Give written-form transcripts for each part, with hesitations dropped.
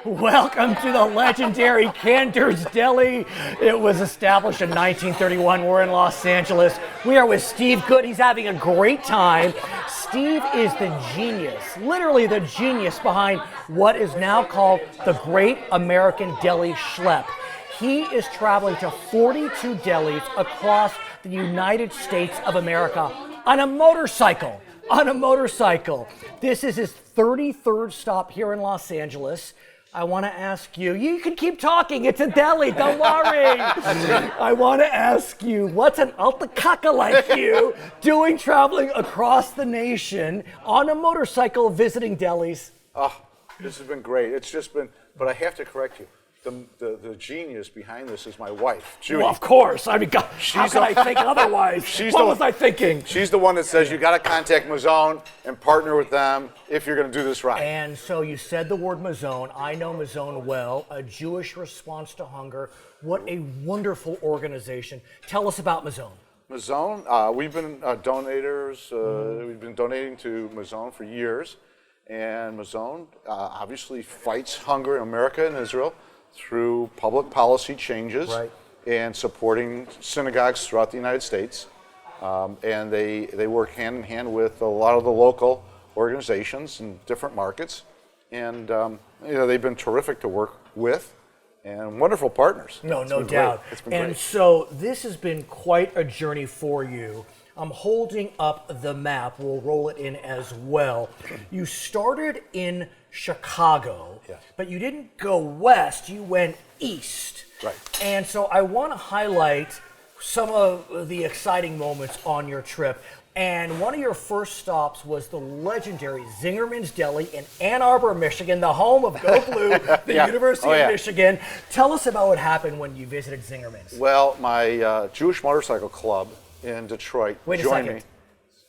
Welcome to the legendary Cantor's Deli. It was established in 1931. We're in Los Angeles. We are with Steve Good. He's having a great time. Steve is the genius, literally the genius behind what is now called the Great American Deli Schlep. He is traveling to 42 delis across the United States of America on a motorcycle. This is his 33rd stop here in Los Angeles. I want to ask you, you can keep talking, it's a deli, don't worry. I want to ask you, what's an alta caca like you doing traveling across the nation on a motorcycle visiting delis? Oh, this has been great. It's just been, but I have to correct you. The genius behind this is my wife, Judy. Well, of course. I mean, God, how could I think otherwise? What was I thinking? She's the one that says you got to contact Mazzone and partner with them if you're going to do this right. And so you said the word Mazzone. I know Mazzone well, a Jewish response to hunger. What a wonderful organization. Tell us about Mazzone. Mazzone, we've been donators. We've been donating to Mazzone for years. And Mazzone obviously fights hunger in America and Israel through public policy changes and supporting synagogues throughout the United States. And they work hand in hand with a lot of the local organizations in different markets. And they've been terrific to work with and wonderful partners. No doubt. It's been great. And so this has been quite a journey for you. I'm holding up the map. We'll roll it in as well. You started in Chicago, but you didn't go west, you went east. Right. And so I want to highlight some of the exciting moments on your trip. And one of your first stops was the legendary Zingerman's Deli in Ann Arbor, Michigan, the home of Go Blue, the University of Michigan. Tell us about what happened when you visited Zingerman's. Well, my Jewish motorcycle club in Detroit joined me.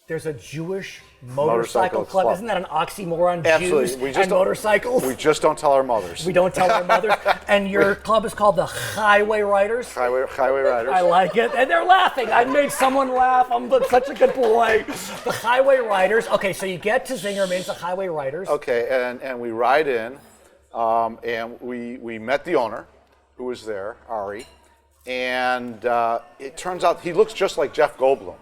There's a Jewish motorcycle club. Isn't that an oxymoron? Absolutely. Jews and motorcycles? We just don't tell our mothers. We don't tell our mothers. And your club is called the Highway Riders? Highway Riders. I like it. And they're laughing. I made someone laugh. I'm such a good boy. The Highway Riders. Okay, so you get to Zingerman's, the Highway Riders. Okay, and we ride in, and we met the owner, who was there, Ari. And it turns out he looks just like Jeff Goldblum.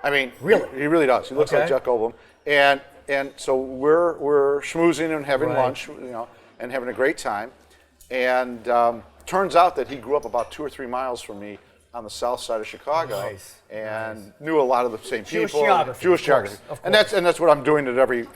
I mean, really? He really does. He looks like Jeff Goldblum. And so we're schmoozing and having lunch, and having a great time. And turns out that he grew up about 2 or 3 miles from me on the south side of Chicago, and knew a lot of the same Jewish people. Jewish geography. And that's what I'm doing at every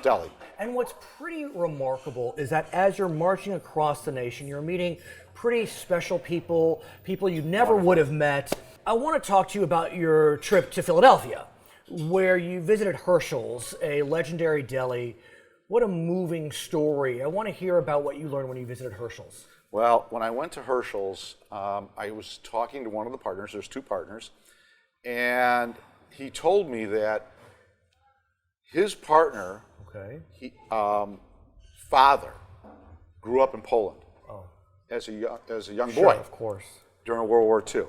deli. And what's pretty remarkable is that as you're marching across the nation, you're meeting pretty special people you never would have met. I want to talk to you about your trip to Philadelphia, where you visited Herschel's, a legendary deli. What a moving story. I want to hear about what you learned when you visited Herschel's. Well, when I went to Herschel's, I was talking to one of the partners. There's 2 partners. And he told me that his partner, father, grew up in Poland as a young boy. Of course. During World War II.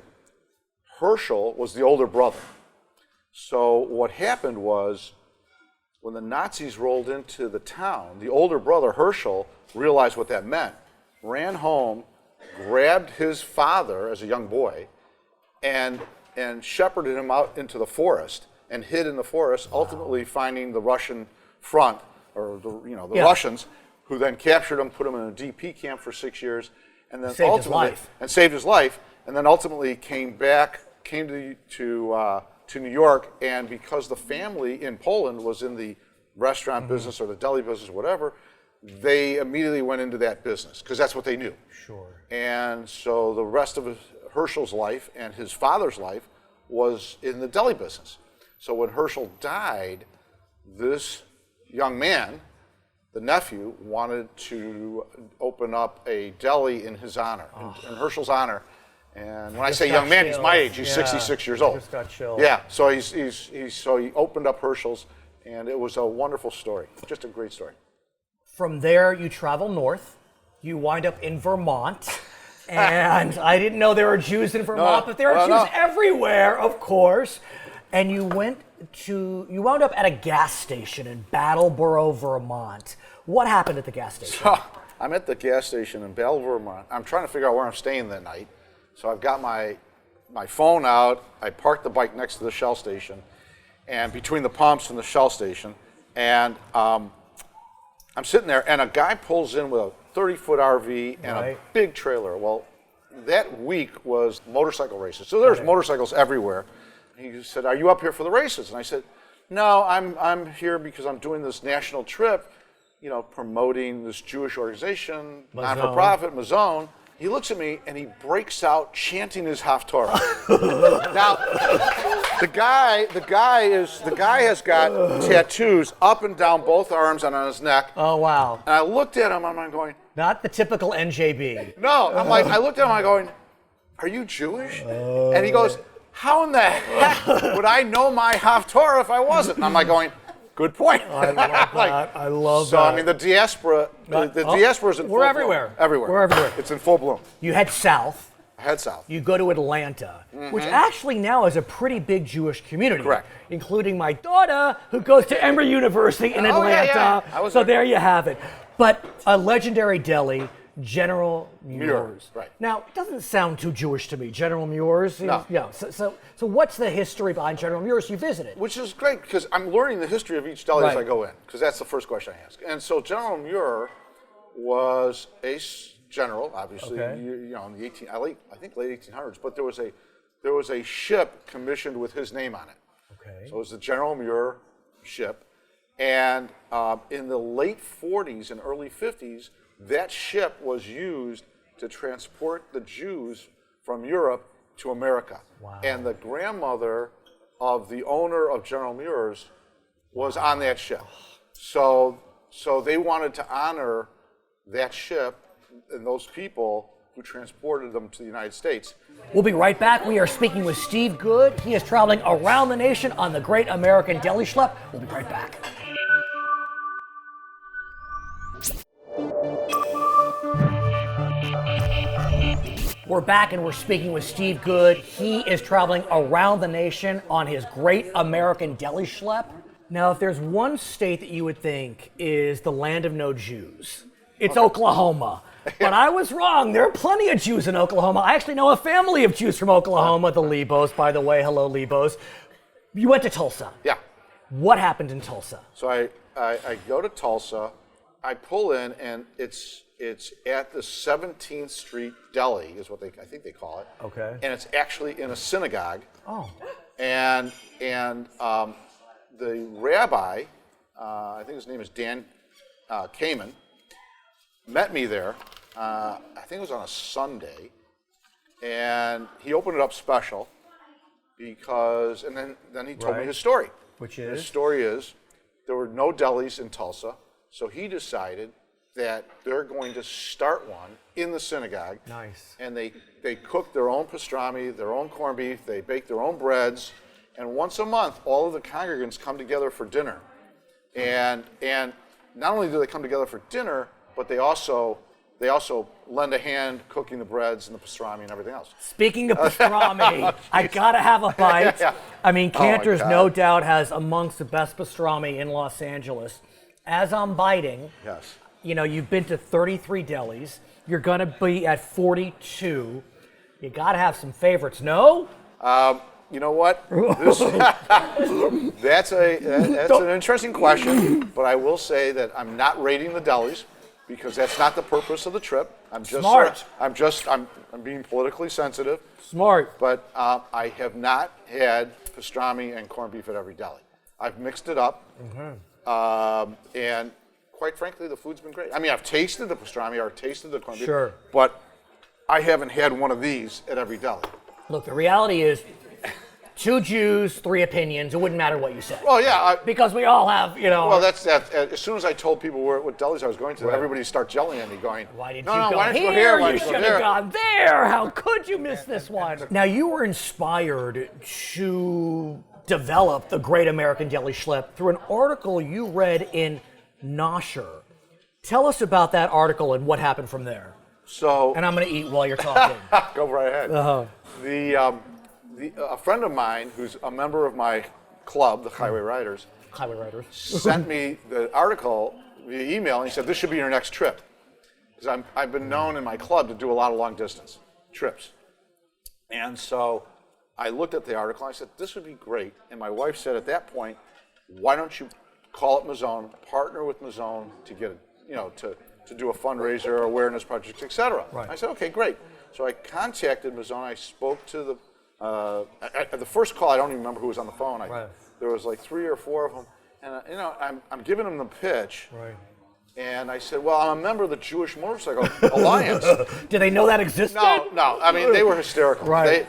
Herschel was the older brother. So what happened was, when the Nazis rolled into the town, the older brother, Herschel, realized what that meant, ran home, grabbed his father as a young boy, and shepherded him out into the forest and hid in the forest, ultimately finding the Russian front, or the Russians, who then captured him, put him in a DP camp for 6 years, and then saved his life, and then ultimately came to New York. And because the family in Poland was in the restaurant business or the deli business or whatever, they immediately went into that business because that's what they knew. Sure. And so the rest of Herschel's life and his father's life was in the deli business. So when Herschel died, this young man, the nephew, wanted to open up a deli in his honor, in Herschel's honor. And when I say young man, he's my age. He's 66 years old. Just got chills. Yeah. So he opened up Herschel's, and it was a wonderful story. Just a great story. From there, you travel north. You wind up in Vermont. And I didn't know there were Jews in Vermont, but there are Jews everywhere, of course. And you wound up at a gas station in Battleboro, Vermont. What happened at the gas station? So, I'm at the gas station in Battleboro, Vermont. I'm trying to figure out where I'm staying that night. So I've got my phone out. I parked the bike next to the Shell station, and between the pumps and the Shell station. And I'm sitting there, and a guy pulls in with a 30-foot RV and a big trailer. Well, that week was motorcycle races. So there's motorcycles everywhere. He said, "Are you up here for the races?" And I said, "No, I'm here because I'm doing this national trip, promoting this Jewish organization, non-for-profit, Mazon." He looks at me and he breaks out chanting his Haftorah. Now, the guy has got tattoos up and down both arms and on his neck. Oh wow! And I looked at him and I'm going, not the typical NJB. No, I looked at him and I'm going, "Are you Jewish?" And he goes, "How in the heck would I know my Haftorah if I wasn't?" And I'm like going, "Good point." I love that. I love that. So I mean, the diaspora is in full We're everywhere. bloom. Everywhere. We're everywhere. It's in full bloom. You head south. I head south. You go to Atlanta, which actually now is a pretty big Jewish community. Correct. Including my daughter, who goes to Emory University in Atlanta. Yeah. So there you have it. But a legendary deli, General Muir's. Right. Now, it doesn't sound too Jewish to me. General Muir's. No. Yeah. So what's the history behind General Muir's you visited? Which is great because I'm learning the history of each deli as I go in, because that's the first question I ask. And so General Muir was a general, obviously, in the I think late 1800s. But there was a ship commissioned with his name on it. Okay. So it was the General Muir ship, and in the late 40s and early 50s. That ship was used to transport the Jews from Europe to America. Wow. And the grandmother of the owner of General Muir's was on that ship. So they wanted to honor that ship and those people who transported them to the United States. We'll be right back. We are speaking with Steve Good. He is traveling around the nation on the Great American Deli Schlep. We'll be right back. We're back and we're speaking with Steve Good. He is traveling around the nation on his Great American Deli Schlep. Now, if there's one state that you would think is the land of no Jews, it's Oklahoma. But I was wrong. There are plenty of Jews in Oklahoma. I actually know a family of Jews from Oklahoma, the Lebos, by the way. Hello, Lebos. You went to Tulsa. Yeah. What happened in Tulsa? So I go to Tulsa. I pull in, and it's at the 17th Street Deli, is what I think they call it. Okay. And it's actually in a synagogue. Oh. And the rabbi, I think his name is Dan Kamen, met me there. I think it was on a Sunday, and he opened it up special because, and then he told me his story. Which is? His story is there were no delis in Tulsa, so he decided that they're going to start one in the synagogue. Nice. And they cook their own pastrami, their own corned beef, they bake their own breads, and once a month, all of the congregants come together for dinner. And not only do they come together for dinner, but they also lend a hand cooking the breads and the pastrami and everything else. Speaking of pastrami, I gotta have a bite. Yeah. I mean, Cantor's no doubt has amongst the best pastrami in Los Angeles. As I'm biting, Yes. You've been to 33 delis. You're gonna be at 42. You gotta have some favorites, no? You know what? That's an interesting question, but I will say that I'm not rating the delis because that's not the purpose of the trip. I'm just Smart. I'm being politically sensitive. Smart. But I have not had pastrami and corned beef at every deli. I've mixed it up, and quite frankly, the food's been great. I mean, I've tasted the pastrami, I've tasted the corned beef, but I haven't had one of these at every deli. Look, the reality is, 2 Jews, 3 opinions. It wouldn't matter what you said. Well, yeah. Because we all have, Well, that's that. As soon as I told people what delis I was going to, everybody started yelling at me, going, why did why you don't go you here? Why You don't you should go have there? gone there. How could you miss this one? Now, you were inspired to develop the Great American Deli Schlep through an article you read in Nosher. Tell us about that article and what happened from there. So And I'm going to eat while you're talking. go right ahead. A friend of mine who's a member of my club, the Highway Riders, sent me the article via email, and he said, this should be your next trip. Because I've been known in my club to do a lot of long distance trips. And so I looked at the article, and I said, this would be great. And my wife said at that point, why don't you call it Mazzone, partner with Mazzone to get to do a fundraiser, awareness project, etc. Right. I said, okay, great. So I contacted Mazzone. I spoke to the first call. I don't even remember who was on the phone. There was like 3 or 4 of them, and I'm giving them the pitch. Right. And I said, well, I'm a member of the Jewish Motorcycle Alliance. Did they know that existed? No. I mean, they were hysterical. Right.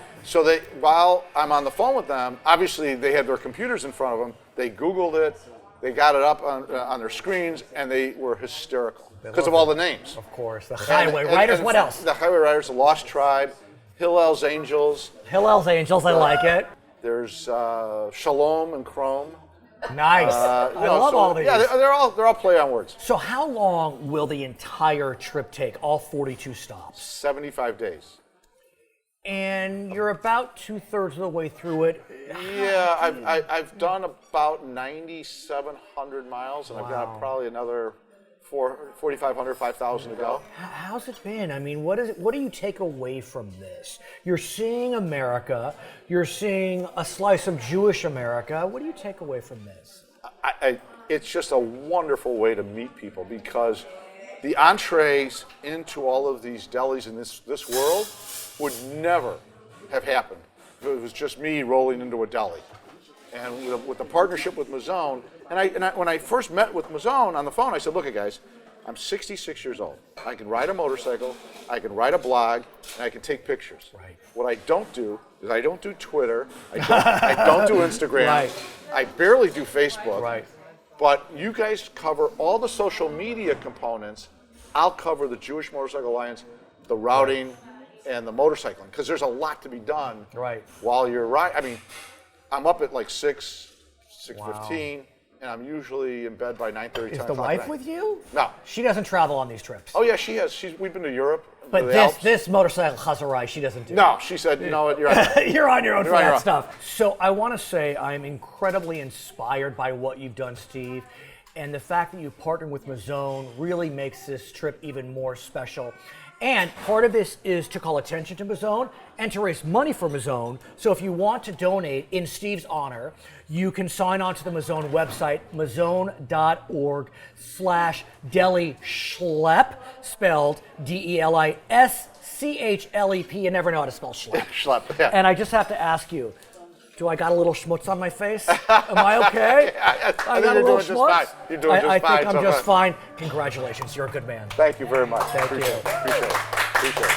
While I'm on the phone with them, obviously they had their computers in front of them. They Googled it. They got it up on their screens, and they were hysterical because of all the names. Of course. The Highway Riders. What else? The Highway Riders, the Lost Tribe, Hillel's Angels. Hillel's Angels. I like it. There's Shalom and Chrome. Nice. I love all these. Yeah, they're all play on words. So how long will the entire trip take, all 42 stops? 75 days. And you're about 2/3 of the way through it. Yeah, I've done about 9,700 miles, and I've got probably another 4,500, 5,000 to go. How's it been? I mean, what do you take away from this? You're seeing America. You're seeing a slice of Jewish America. What do you take away from this? It's just a wonderful way to meet people, because the entrees into all of these delis in this world would never have happened if it was just me rolling into a deli. And with the partnership with Mazzone, when I first met with Mazzone on the phone, I said, look, guys, I'm 66 years old. I can ride a motorcycle, I can write a blog, and I can take pictures. Right. What I don't do is I don't do Twitter, I don't do Instagram, Right. I barely do Facebook. Right. But you guys cover all the social media components. I'll cover the Jewish Motorcycle Alliance, the routing, and the motorcycling, because there's a lot to be done while you're riding. I mean, I'm up at like 6:15, and I'm usually in bed by 9:30. Is the wife with you? No. She doesn't travel on these trips. Oh yeah, she has. We've been to Europe. But this motorcycle chazarai, she doesn't do. No, she said, you know what, you're on, you're on your own for that stuff. So I want to say I'm incredibly inspired by what you've done, Steve. And the fact that you partnered with Mazzone really makes this trip even more special. And part of this is to call attention to Mazzone and to raise money for Mazzone. So if you want to donate in Steve's honor, you can sign on to the Mazzone website, mazzone.org/Deli Schlep, spelled DELISCHLEP. You never know how to spell Schlep. Schlep, yeah. And I just have to ask you, do I got a little schmutz on my face? Am I okay? I got a little schmutz? You're doing just fine. I think I'm just fine. Congratulations. You're a good man. Thank you very much. Thank you. Appreciate it.